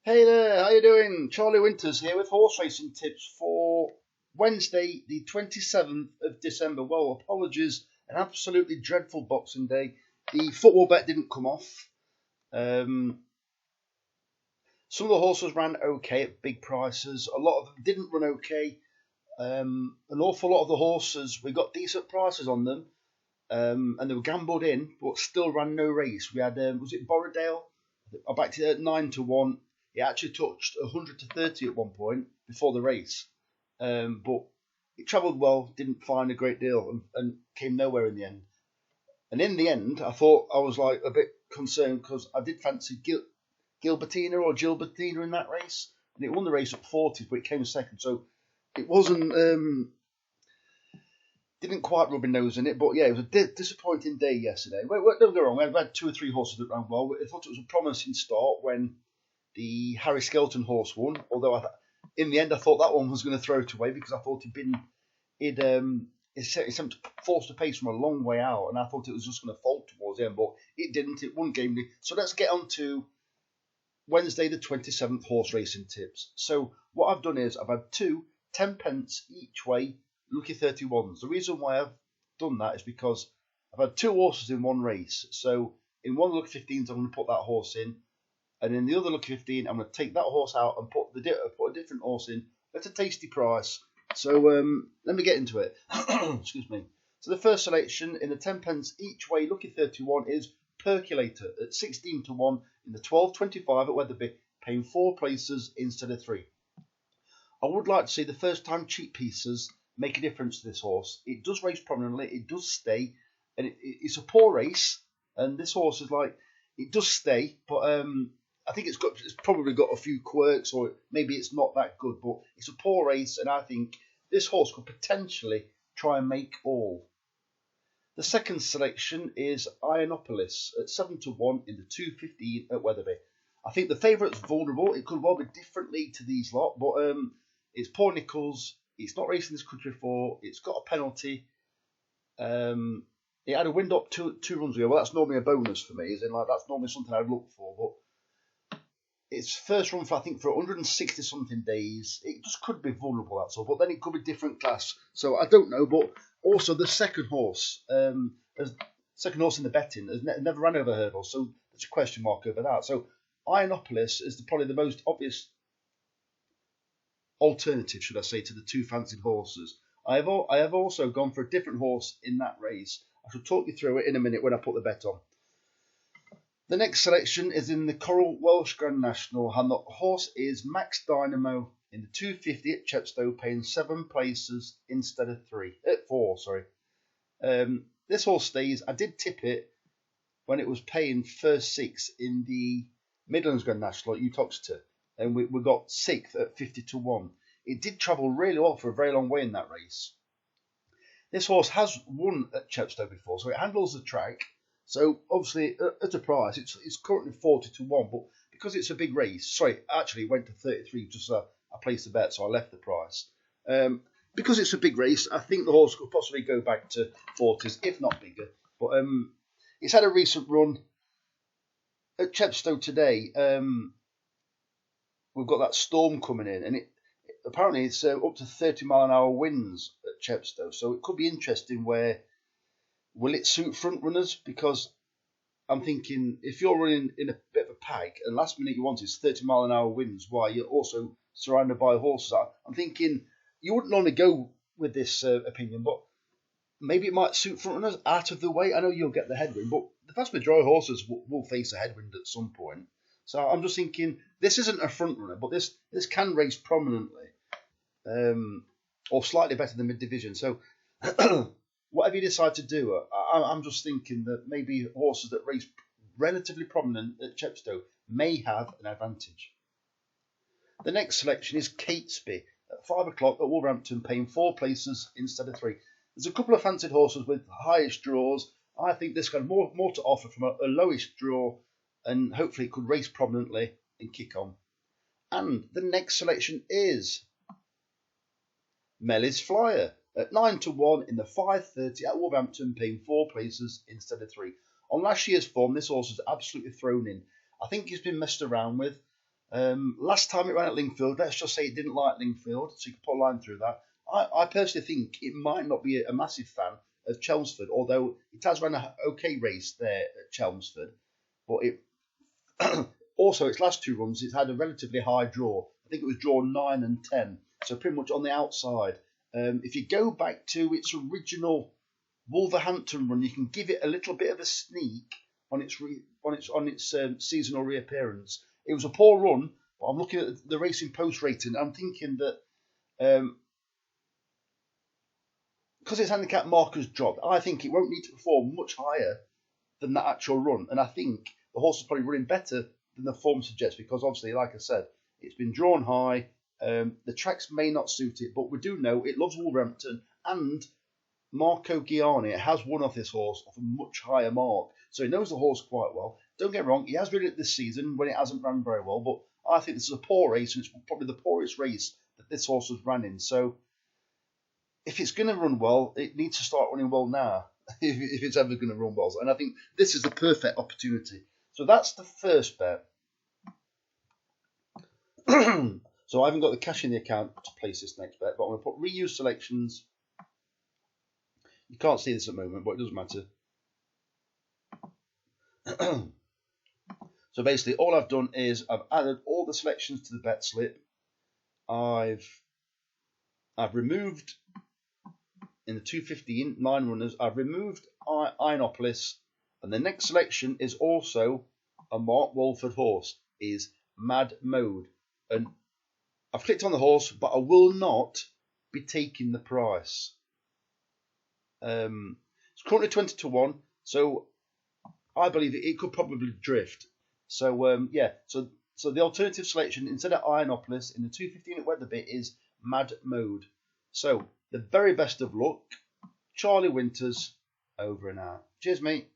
Hey there, how you doing? Charlie Winters here with horse racing tips for Wednesday, the 27th of December. Well, apologies, an absolutely dreadful Boxing Day. The football bet didn't come off. Some of the horses ran okay at big prices. A lot of them didn't run okay. An awful lot of the horses, we got decent prices on them, and they were gambled in, but still ran no race. We had, was it Borrowdale? I backed it at 9 to 1. It actually touched 100 to 30 at one point before the race, but it travelled well, didn't find a great deal, and came nowhere in the end. And in the end, I thought I was like a bit concerned because I did fancy Gilbertina or Gilbertina in that race, and it won the race at 40, but it came second, so it wasn't. Didn't quite rub my nose in it, but yeah, it was a disappointing day yesterday. Don't get me wrong, we had 2 or 3 horses that ran well. I thought it was a promising start when the Harry Skelton horse won, although in the end I thought that one was going to throw it away because I thought it seemed to force the pace from a long way out, and I thought it was just going to fold towards the end, but it didn't. It won gamely. So let's get on to Wednesday the 27th horse racing tips. So what I've done is I've had 2 10p each way lucky 31s. The reason why I've done that is because I've had 2 horses in one race. So in one lucky 15s I'm going to put that horse in, and in the other lucky 15 I'm going to take that horse out and put a different horse in at a tasty price. So let me get into it. Excuse me. So the first selection in the 10p each way lucky 31 is Percolator at 16 to 1 in the 12.25 at Wetherby, paying 4 places instead of 3. I would like to see the first time cheap pieces make a difference to this horse. It does race prominently, it does stay, and it's a poor race, and this horse is like, it does stay, but I think it's probably got a few quirks, or maybe it's not that good, but it's a poor race, and I think this horse could potentially try and make all. The second selection is Ironopolis at 7 to 1 in the 2.15 at Wetherby. I think the favourite's vulnerable. It could well be different league to these lot, but it's Paul Nicholls. It's not racing this country before. It's got a penalty. It had a wind up two runs ago. Well, that's normally a bonus for me. As in, like, that's normally something I'd look for. But it's first run for 160 something days. It just could be vulnerable, that's all. But then it could be different class. So I don't know. But also the second horse, in the betting, has never ran over hurdles. So there's a question mark over that. So Ironopolis is probably the most obvious alternative, should I say, to the 2 fancied horses. I have also gone for a different horse in that race. I shall talk you through it in a minute when I put the bet on. The next selection is in the Coral Welsh Grand National, and the horse is Max Dynamo in the 2.50 at Chepstow, paying 7 places instead of 4. This horse stays. I did tip it when it was paying first 6 in the Midlands Grand National at Utoxeter, and we got 6th at 50 to 1. It did travel really well for a very long way in that race. This horse has won at Chepstow before, so it handles the track. So obviously at a price, it's currently 40 to 1, but because it's a big race, actually it went to 33, just I placed the bet, so I left the price. Because it's a big race, I think the horse could possibly go back to 40s, if not bigger. But it's had a recent run at Chepstow today. We've got that storm coming in, and apparently it's up to 30-mile-an-hour winds at Chepstow, so it could be interesting. Will it suit front runners? Because I'm thinking if you're running in a bit of a pack and last minute you want is 30-mile-an-hour winds while you're also surrounded by horses, I'm thinking you wouldn't normally go with this opinion, but maybe it might suit front runners out of the way. I know you'll get the headwind, but the vast majority of horses will face a headwind at some point. So I'm just thinking this isn't a front runner, but this can race prominently, or slightly better than mid division. So whatever you decide to do, I'm just thinking that maybe horses that race relatively prominent at Chepstow may have an advantage. The next selection is Kesby at 5 o'clock at Wolverhampton, paying 4 places instead of 3. There's a couple of fancied horses with highest draws. I think this got more to offer from a lowest draw, and hopefully it could race prominently and kick on. And the next selection is Melly's Flyer at 9 to 1 in the 5.30 at Wolverhampton, paying 4 places instead of 3. On last year's form, this horse is absolutely thrown in. I think he's been messed around with. Last time it ran at Lingfield, let's just say it didn't like Lingfield, so you can put a line through that. I personally think it might not be a massive fan of Chelmsford, although it has run an okay race there at Chelmsford. But it also, its last 2 runs, it's had a relatively high draw. I think it was draw 9 and 10, so pretty much on the outside. If you go back to its original Wolverhampton run, you can give it a little bit of a sneak on its seasonal reappearance. It was a poor run, but I'm looking at the Racing Post rating. I'm thinking that because its handicap markers dropped, I think it won't need to perform much higher than that actual run. And I think the horse is probably running better than the form suggests, because obviously, like I said, it's been drawn high. The tracks may not suit it, but we do know it loves Wolverhampton, and Marco Gianni has won off this horse off a much higher mark, so he knows the horse quite well. Don't get me wrong, he has ridden it this season when it hasn't run very well, but I think this is a poor race, and it's probably the poorest race that this horse has ran in. So if it's going to run well, it needs to start running well now, if it's ever going to run well. And I think this is the perfect opportunity. So that's the first bet. So I haven't got the cash in the account to place this next bet, but I'm going to put reuse selections. You can't see this at the moment, but it doesn't matter. So basically, all I've done is I've added all the selections to the bet slip. I've removed, in the 250 9 runners, I've removed Ironopolis, and the next selection is also a Mark Walford horse, is Mad Mode. And I've clicked on the horse, but I will not be taking the price. It's currently 20 to 1, so I believe it could probably drift. So yeah, so the alternative selection instead of Ironopolis in the 215 at Weatherby is Mad Mode. So the very best of luck, Charlie Winters, over and out. Cheers, mate.